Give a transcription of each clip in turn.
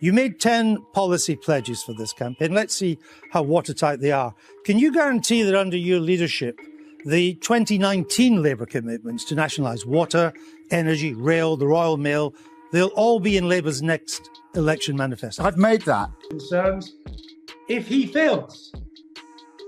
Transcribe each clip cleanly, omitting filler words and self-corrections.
You made 10 policy pledges for this campaign. Let's see how watertight they are. Can you guarantee that under your leadership, the 2019 Labour commitments to nationalise water, energy, rail, the Royal Mail, they'll all be in Labour's next election manifesto? I've made that. Concerns. If he fails,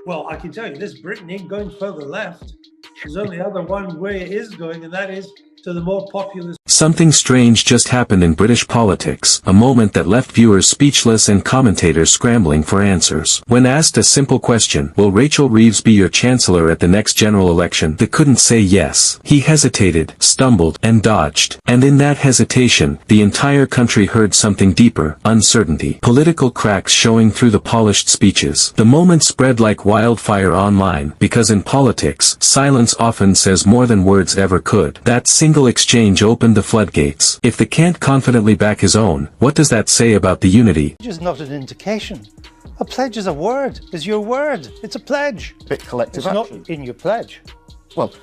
well, I can tell you this, Britain ain't going further left. There's only other one way it is going, and that is to the more populist. Something strange just happened in British politics, a moment that left viewers speechless and commentators scrambling for answers. When asked a simple question, will Rachel Reeves be your chancellor at the next general election, they couldn't say yes. He hesitated, stumbled, and dodged. And in that hesitation, the entire country heard something deeper, uncertainty. Political cracks showing through the polished speeches. The moment spread like wildfire online, because in politics, silence often says more than words ever could. That single exchange opened the floodgates. If they can't confidently back his own, what does that say about the unity? Pledge is not an indication. A pledge is a word, is your word. It's a pledge. Bit collective it's action. Not in your pledge. Well,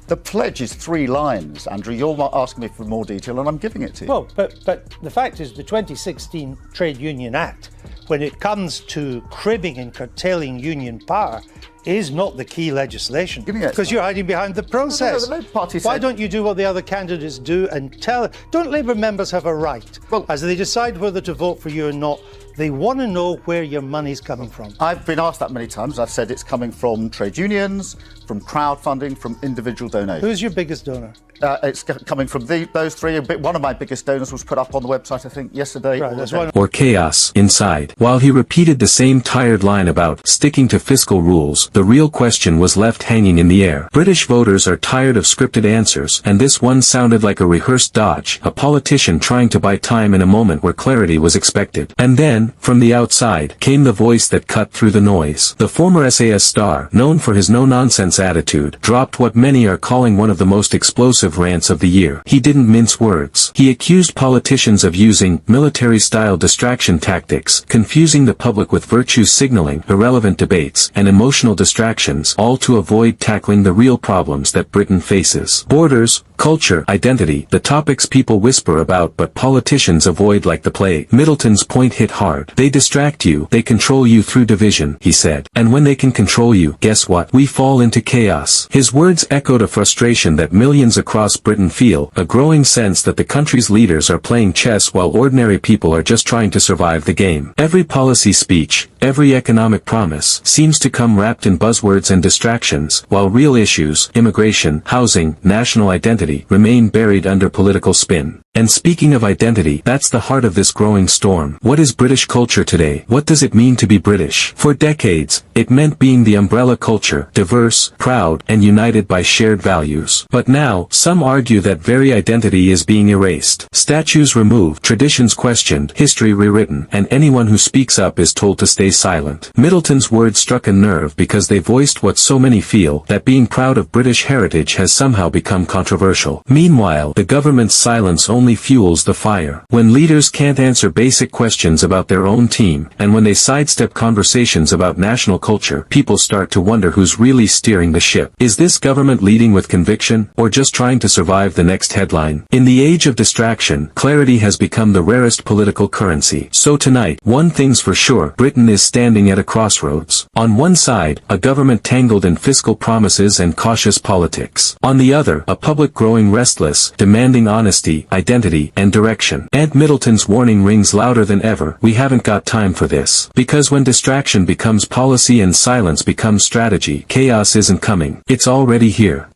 the pledge is 3 lines, Andrew. You're not asking me for more detail, and I'm giving it to you. Well, but the fact is the 2016 Trade Union Act, when it comes to cribbing and curtailing union power, is not the key legislation. Because you're hiding behind the process. No, the Labour Party Why said, don't you do what the other candidates do and tell? Don't Labour members have a right, as they decide whether to vote for you or not, they want to know where your money's coming from? I've been asked that many times. I've said it's coming from trade unions, from crowdfunding, from individual donations. Who's your biggest donor? It's coming from those 3. One of my biggest donors was put up on the website, I think, yesterday. Right, that's one. Or chaos inside. While he repeated the same tired line about sticking to fiscal rules, the real question was left hanging in the air. British voters are tired of scripted answers, and this one sounded like a rehearsed dodge, a politician trying to buy time in a moment where clarity was expected. And then, from the outside, came the voice that cut through the noise. The former SAS star, known for his no-nonsense attitude, dropped what many are calling one of the most explosive rants of the year. He didn't mince words. He accused politicians of using military-style distraction tactics, confusing the public with virtue signaling, irrelevant debates, and emotional distractions, all to avoid tackling the real problems that Britain faces. Borders, culture, identity, the topics people whisper about but politicians avoid like the plague. Middleton's point hit hard. They distract you, they control you through division, he said. And when they can control you, guess what? We fall into chaos. His words echoed a frustration that millions across Britain feel, a growing sense that the country's leaders are playing chess while ordinary people are just trying to survive the game. Every policy speech, every economic promise, seems to come wrapped in buzzwords and distractions, while real issues, immigration, housing, national identity, remain buried under political spin. And speaking of identity, that's the heart of this growing storm. What is British culture today? What does it mean to be British? For decades, it meant being the umbrella culture, diverse, proud, and united by shared values. But now, some argue that very identity is being erased. Statues removed, traditions questioned, history rewritten, and anyone who speaks up is told to stay silent. Middleton's words struck a nerve because they voiced what so many feel, that being proud of British heritage has somehow become controversial. Meanwhile, the government's silence only fuels the fire. When leaders can't answer basic questions about their own team, and when they sidestep conversations about national culture, people start to wonder who's really steering the ship. Is this government leading with conviction, or just trying to survive the next headline? In the age of distraction, clarity has become the rarest political currency. So tonight, one thing's for sure, Britain is standing at a crossroads. On one side, a government tangled in fiscal promises and cautious politics. On the other, a public growing restless, demanding honesty, identity, and direction. Aunt Middleton's warning rings louder than ever. We haven't got time for this. Because when distraction becomes policy and silence becomes strategy, chaos isn't coming. It's already here.